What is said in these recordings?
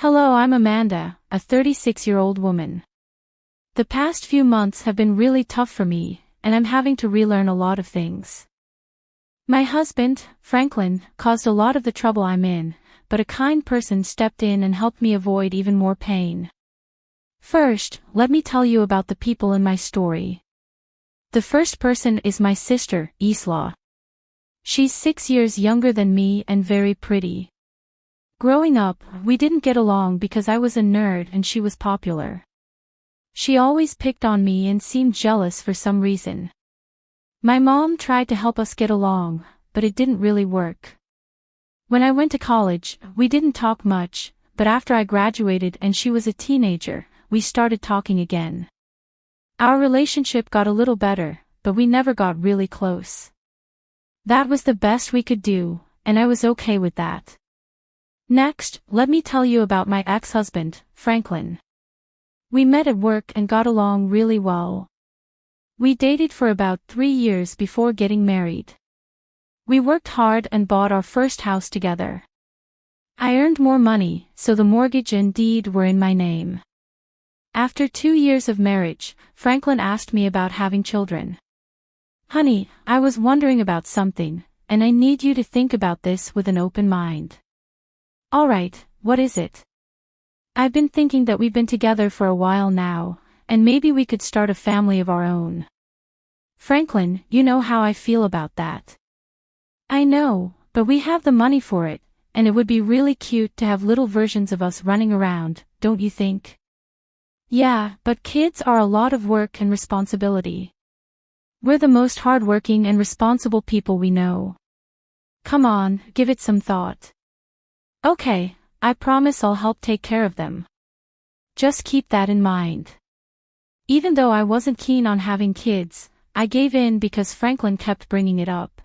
Hello, I'm Amanda, a 36-year-old woman. The past few months have been really tough for me, and I'm having to relearn a lot of things. My husband, Franklin, caused a lot of the trouble I'm in, but a kind person stepped in and helped me avoid even more pain. First, let me tell you about the people in my story. The first person is my sister, Isla. She's 6 years younger than me and very pretty. Growing up, we didn't get along because I was a nerd and she was popular. She always picked on me and seemed jealous for some reason. My mom tried to help us get along, but it didn't really work. When I went to college, we didn't talk much, but after I graduated and she was a teenager, we started talking again. Our relationship got a little better, but we never got really close. That was the best we could do, and I was okay with that. Next, let me tell you about my ex-husband, Franklin. We met at work and got along really well. We dated for about 3 years before getting married. We worked hard and bought our first house together. I earned more money, so the mortgage and deed were in my name. After 2 years of marriage, Franklin asked me about having children. Honey, I was wondering about something, and I need you to think about this with an open mind. Alright, what is it? I've been thinking that we've been together for a while now, and maybe we could start a family of our own. Franklin, you know how I feel about that. I know, but we have the money for it, and it would be really cute to have little versions of us running around, don't you think? Yeah, but kids are a lot of work and responsibility. We're the most hardworking and responsible people we know. Come on, give it some thought. Okay, I promise I'll help take care of them. Just keep that in mind. Even though I wasn't keen on having kids, I gave in because Franklin kept bringing it up.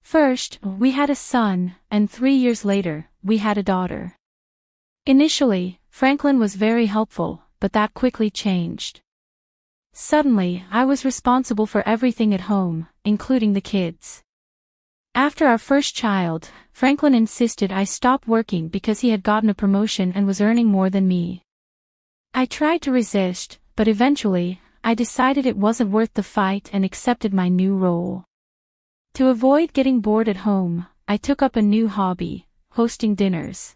First, we had a son, and 3 years later, we had a daughter. Initially, Franklin was very helpful, but that quickly changed. Suddenly, I was responsible for everything at home, including the kids. After our first child, Franklin insisted I stop working because he had gotten a promotion and was earning more than me. I tried to resist, but eventually, I decided it wasn't worth the fight and accepted my new role. To avoid getting bored at home, I took up a new hobby, hosting dinners.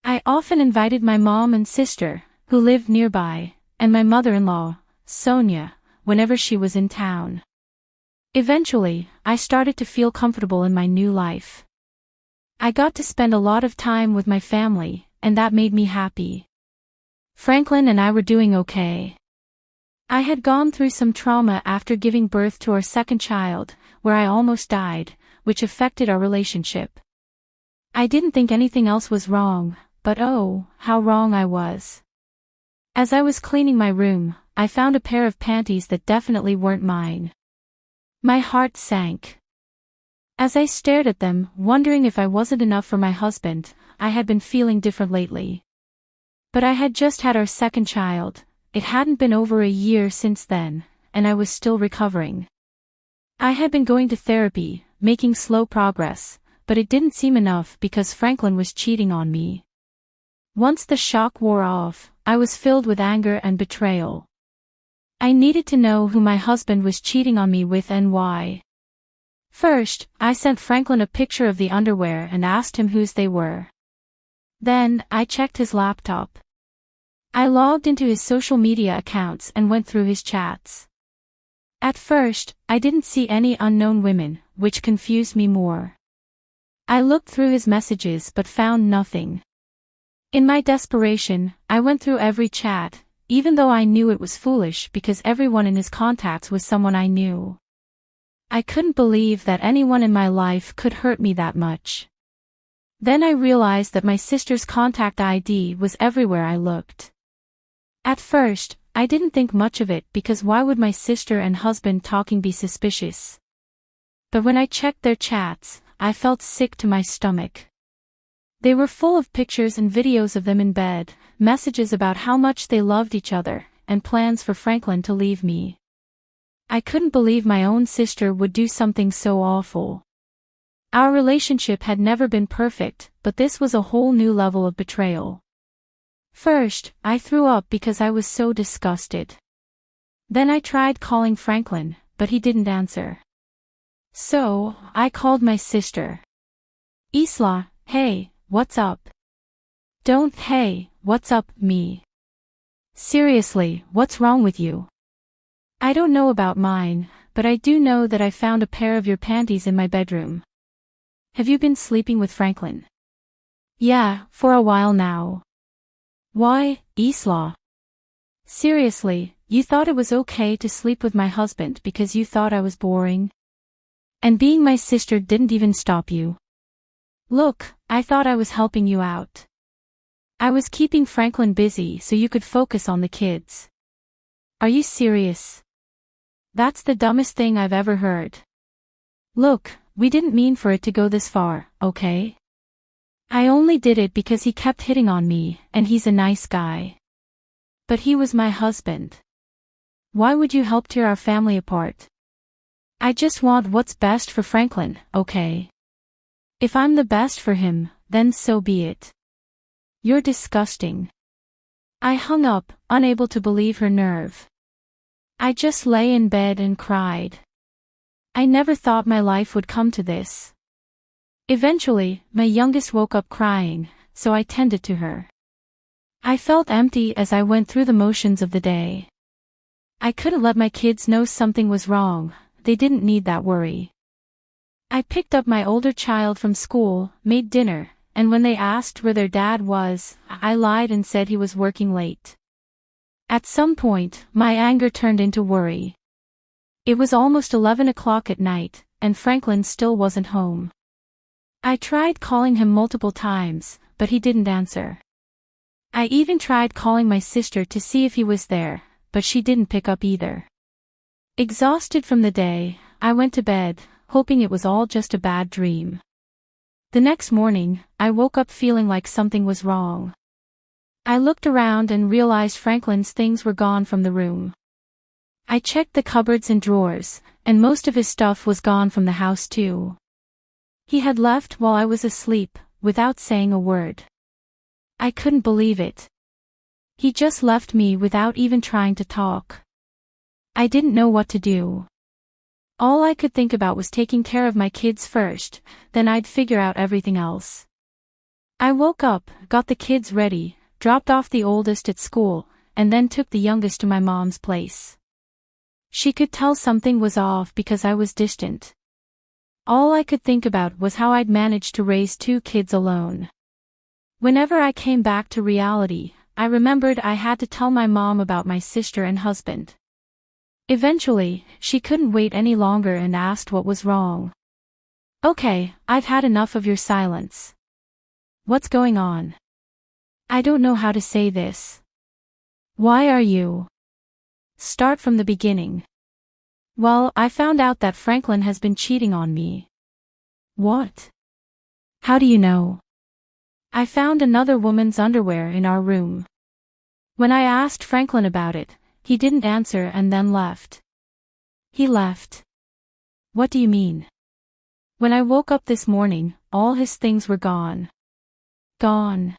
I often invited my mom and sister, who lived nearby, and my mother-in-law, Sonia, whenever she was in town. Eventually, I started to feel comfortable in my new life. I got to spend a lot of time with my family, and that made me happy. Franklin and I were doing okay. I had gone through some trauma after giving birth to our second child, where I almost died, which affected our relationship. I didn't think anything else was wrong, but oh, how wrong I was. As I was cleaning my room, I found a pair of panties that definitely weren't mine. My heart sank. As I stared at them, wondering if I wasn't enough for my husband, I had been feeling different lately. But I had just had our second child, it hadn't been over a year since then, and I was still recovering. I had been going to therapy, making slow progress, but it didn't seem enough because Franklin was cheating on me. Once the shock wore off, I was filled with anger and betrayal. I needed to know who my husband was cheating on me with and why. First, I sent Franklin a picture of the underwear and asked him whose they were. Then, I checked his laptop. I logged into his social media accounts and went through his chats. At first, I didn't see any unknown women, which confused me more. I looked through his messages but found nothing. In my desperation, I went through every chat, even though I knew it was foolish because everyone in his contacts was someone I knew. I couldn't believe that anyone in my life could hurt me that much. Then I realized that my sister's contact ID was everywhere I looked. At first, I didn't think much of it because why would my sister and husband talking be suspicious? But when I checked their chats, I felt sick to my stomach. They were full of pictures and videos of them in bed, messages about how much they loved each other, and plans for Franklin to leave me. I couldn't believe my own sister would do something so awful. Our relationship had never been perfect, but this was a whole new level of betrayal. First, I threw up because I was so disgusted. Then I tried calling Franklin, but he didn't answer. So, I called my sister. Isla, hey, what's up? Don't hey, what's up, me? Seriously, what's wrong with you? I don't know about mine, but I do know that I found a pair of your panties in my bedroom. Have you been sleeping with Franklin? Yeah, for a while now. Why, Isla? Seriously, you thought it was okay to sleep with my husband because you thought I was boring? And being my sister didn't even stop you. Look, I thought I was helping you out. I was keeping Franklin busy so you could focus on the kids. Are you serious? That's the dumbest thing I've ever heard. Look, we didn't mean for it to go this far, okay? I only did it because he kept hitting on me, and he's a nice guy. But he was my husband. Why would you help tear our family apart? I just want what's best for Franklin, okay? If I'm the best for him, then so be it. You're disgusting. I hung up, unable to believe her nerve. I just lay in bed and cried. I never thought my life would come to this. Eventually, my youngest woke up crying, so I tended to her. I felt empty as I went through the motions of the day. I couldn't let my kids know something was wrong, they didn't need that worry. I picked up my older child from school, made dinner, and when they asked where their dad was, I lied and said he was working late. At some point, my anger turned into worry. It was almost 11 o'clock at night, and Franklin still wasn't home. I tried calling him multiple times, but he didn't answer. I even tried calling my sister to see if he was there, but she didn't pick up either. Exhausted from the day, I went to bed, hoping it was all just a bad dream. The next morning, I woke up feeling like something was wrong. I looked around and realized Franklin's things were gone from the room. I checked the cupboards and drawers, and most of his stuff was gone from the house too. He had left while I was asleep, without saying a word. I couldn't believe it. He just left me without even trying to talk. I didn't know what to do. All I could think about was taking care of my kids first, then I'd figure out everything else. I woke up, got the kids ready, dropped off the oldest at school, and then took the youngest to my mom's place. She could tell something was off because I was distant. All I could think about was how I'd managed to raise 2 kids alone. Whenever I came back to reality, I remembered I had to tell my mom about my sister and husband. Eventually, she couldn't wait any longer and asked what was wrong. Okay, I've had enough of your silence. What's going on? I don't know how to say this. Why are you? Start from the beginning. Well, I found out that Franklin has been cheating on me. What? How do you know? I found another woman's underwear in our room. When I asked Franklin about it, he didn't answer and then left. He left. What do you mean? When I woke up this morning, all his things were gone. Gone.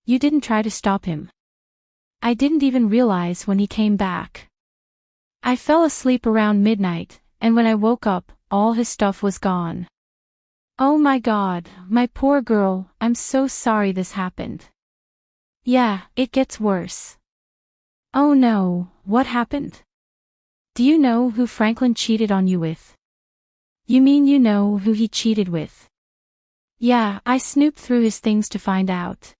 You didn't try to stop him. I didn't even realize when he came back. I fell asleep around midnight, and when I woke up, all his stuff was gone. Oh my God, my poor girl, I'm so sorry this happened. Yeah, it gets worse. Oh no, what happened? Do you know who Franklin cheated on you with? You mean you know who he cheated with? Yeah, I snooped through his things to find out.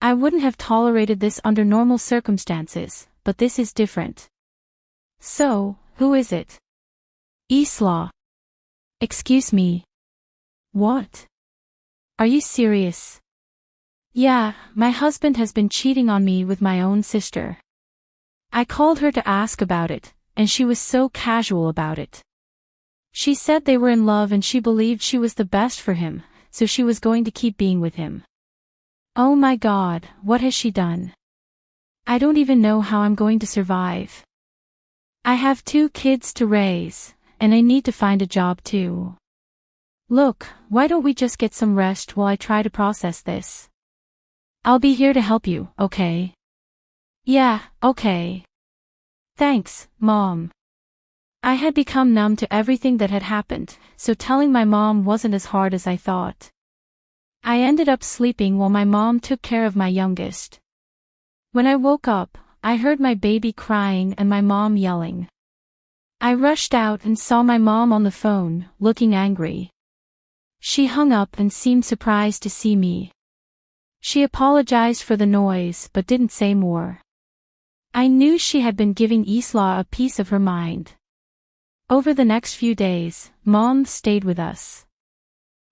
I wouldn't have tolerated this under normal circumstances, but this is different. So, who is it? Isla. Excuse me. What? Are you serious? Yeah, my husband has been cheating on me with my own sister. I called her to ask about it, and she was so casual about it. She said they were in love and she believed she was the best for him, so she was going to keep being with him. Oh my God, what has she done? I don't even know how I'm going to survive. I have 2 kids to raise, and I need to find a job too. Look, why don't we just get some rest while I try to process this? I'll be here to help you, okay? Yeah, okay. Thanks, Mom. I had become numb to everything that had happened, so telling my mom wasn't as hard as I thought. I ended up sleeping while my mom took care of my youngest. When I woke up, I heard my baby crying and my mom yelling. I rushed out and saw my mom on the phone, looking angry. She hung up and seemed surprised to see me. She apologized for the noise but didn't say more. I knew she had been giving Isla a piece of her mind. Over the next few days, Mom stayed with us.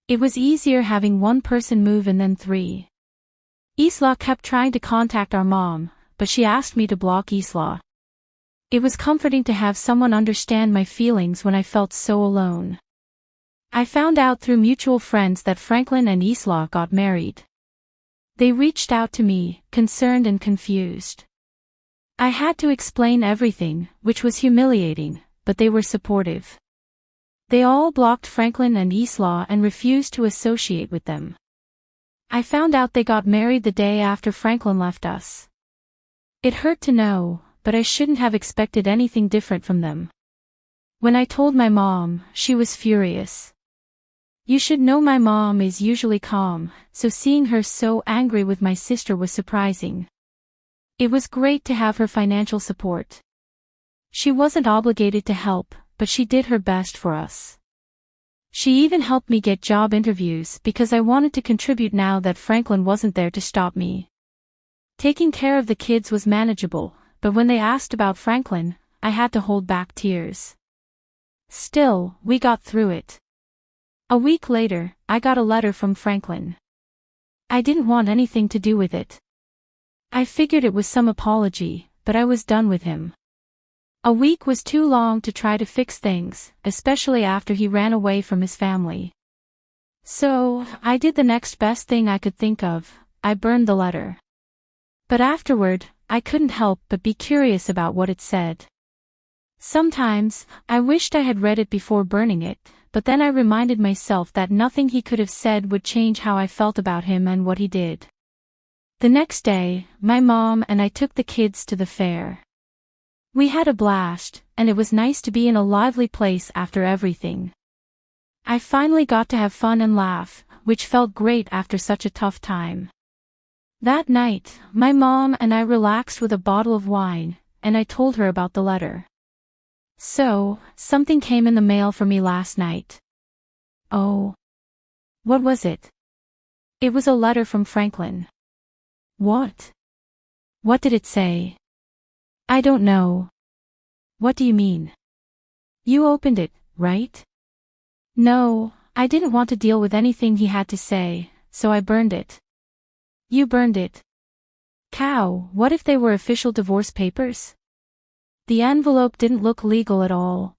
It was easier having one person move in than three. Isla kept trying to contact our mom, but she asked me to block Isla. It was comforting to have someone understand my feelings when I felt so alone. I found out through mutual friends that Franklin and Isla got married. They reached out to me, concerned and confused. I had to explain everything, which was humiliating, but they were supportive. They all blocked Franklin and Isla and refused to associate with them. I found out they got married the day after Franklin left us. It hurt to know, but I shouldn't have expected anything different from them. When I told my mom, she was furious. You should know my mom is usually calm, so seeing her so angry with my sister was surprising. It was great to have her financial support. She wasn't obligated to help, but she did her best for us. She even helped me get job interviews because I wanted to contribute now that Franklin wasn't there to stop me. Taking care of the kids was manageable, but when they asked about Franklin, I had to hold back tears. Still, we got through it. A week later, I got a letter from Franklin. I didn't want anything to do with it. I figured it was some apology, but I was done with him. A week was too long to try to fix things, especially after he ran away from his family. So, I did the next best thing I could think of, I burned the letter. But afterward, I couldn't help but be curious about what it said. Sometimes, I wished I had read it before burning it, but then I reminded myself that nothing he could have said would change how I felt about him and what he did. The next day, my mom and I took the kids to the fair. We had a blast, and it was nice to be in a lively place after everything. I finally got to have fun and laugh, which felt great after such a tough time. That night, my mom and I relaxed with a bottle of wine, and I told her about the letter. So, something came in the mail for me last night. Oh. What was it? It was a letter from Franklin. What? What did it say? I don't know. What do you mean? You opened it, right? No, I didn't want to deal with anything he had to say, so I burned it. You burned it. Cow, what if they were official divorce papers? The envelope didn't look legal at all.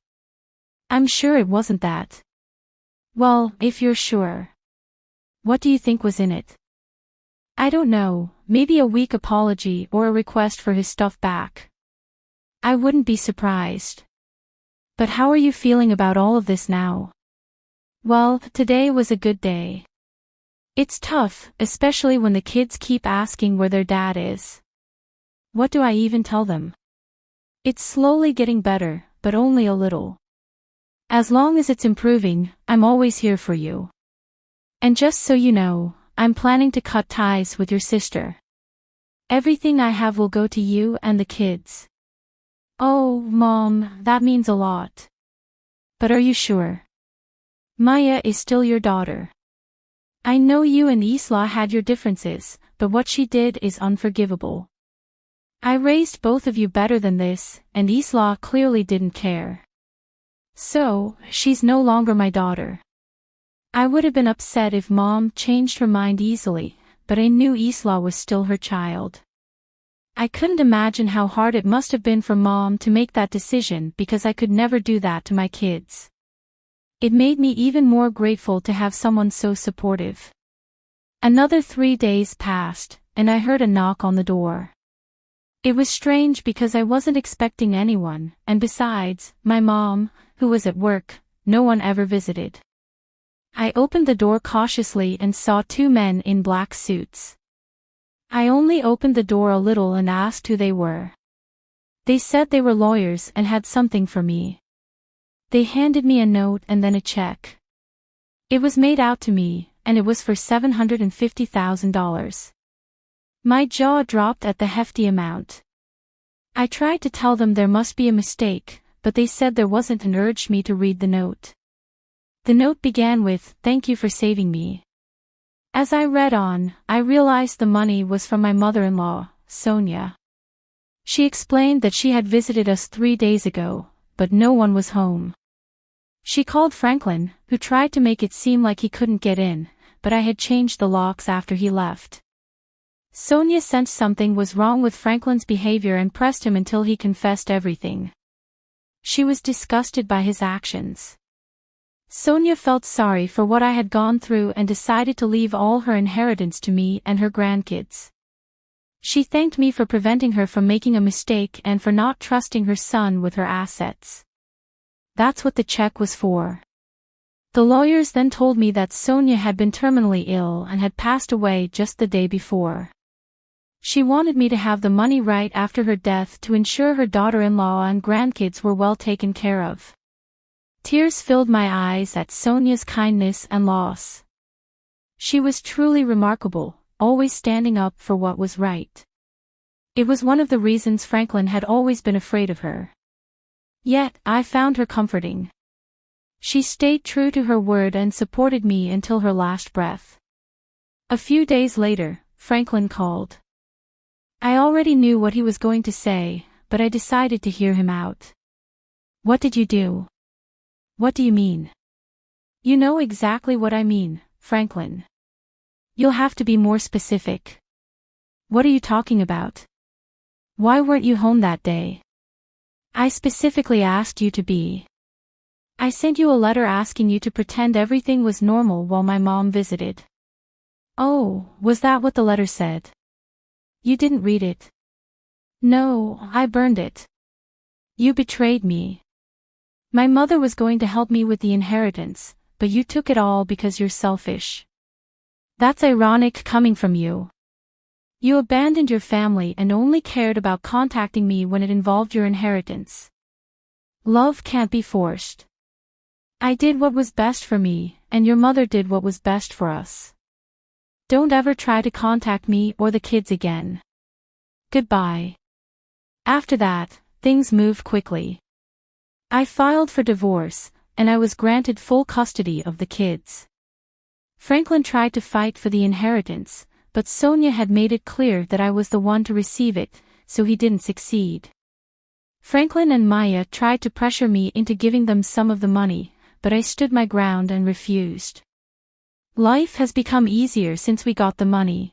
I'm sure it wasn't that. Well, if you're sure. What do you think was in it? I don't know, maybe a weak apology or a request for his stuff back. I wouldn't be surprised. But how are you feeling about all of this now? Well, today was a good day. It's tough, especially when the kids keep asking where their dad is. What do I even tell them? It's slowly getting better, but only a little. As long as it's improving, I'm always here for you. And just so you know, I'm planning to cut ties with your sister. Everything I have will go to you and the kids. Oh, Mom, that means a lot. But are you sure? Maya is still your daughter. I know you and Isla had your differences, but what she did is unforgivable. I raised both of you better than this, and Isla clearly didn't care. So, she's no longer my daughter. I would have been upset if Mom changed her mind easily, but I knew Isla was still her child. I couldn't imagine how hard it must have been for Mom to make that decision because I could never do that to my kids. It made me even more grateful to have someone so supportive. Another 3 days passed, and I heard a knock on the door. It was strange because I wasn't expecting anyone, and besides, my mom, who was at work, no one ever visited. I opened the door cautiously and saw 2 men in black suits. I only opened the door a little and asked who they were. They said they were lawyers and had something for me. They handed me a note and then a check. It was made out to me, and it was for $750,000. My jaw dropped at the hefty amount. I tried to tell them there must be a mistake, but they said there wasn't and urged me to read the note. The note began with, "Thank you for saving me." As I read on, I realized the money was from my mother-in-law, Sonia. She explained that she had visited us 3 days ago, but no one was home. She called Franklin, who tried to make it seem like he couldn't get in, but I had changed the locks after he left. Sonia sensed something was wrong with Franklin's behavior and pressed him until he confessed everything. She was disgusted by his actions. Sonia felt sorry for what I had gone through and decided to leave all her inheritance to me and her grandkids. She thanked me for preventing her from making a mistake and for not trusting her son with her assets. That's what the check was for. The lawyers then told me that Sonia had been terminally ill and had passed away just the day before. She wanted me to have the money right after her death to ensure her daughter-in-law and grandkids were well taken care of. Tears filled my eyes at Sonia's kindness and loss. She was truly remarkable, always standing up for what was right. It was one of the reasons Franklin had always been afraid of her. Yet, I found her comforting. She stayed true to her word and supported me until her last breath. A few days later, Franklin called. I already knew what he was going to say, but I decided to hear him out. "What did you do?" "What do you mean?" "You know exactly what I mean, Franklin. You'll have to be more specific." "What are you talking about? Why weren't you home that day?" "I specifically asked you to be. I sent you a letter asking you to pretend everything was normal while my mom visited." "Oh, was that what the letter said? You didn't read it?" "No, I burned it. You betrayed me. My mother was going to help me with the inheritance, but you took it all because you're selfish. That's ironic coming from you. You abandoned your family and only cared about contacting me when it involved your inheritance. Love can't be forced. I did what was best for me, and your mother did what was best for us. Don't ever try to contact me or the kids again. Goodbye." After that, things moved quickly. I filed for divorce, and I was granted full custody of the kids. Franklin tried to fight for the inheritance, but Sonia had made it clear that I was the one to receive it, so he didn't succeed. Franklin and Maya tried to pressure me into giving them some of the money, but I stood my ground and refused. Life has become easier since we got the money.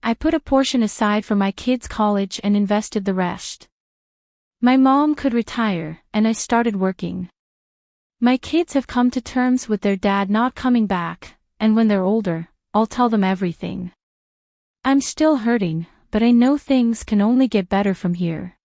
I put a portion aside for my kids' college and invested the rest. My mom could retire, and I started working. My kids have come to terms with their dad not coming back, and when they're older, I'll tell them everything. I'm still hurting, but I know things can only get better from here.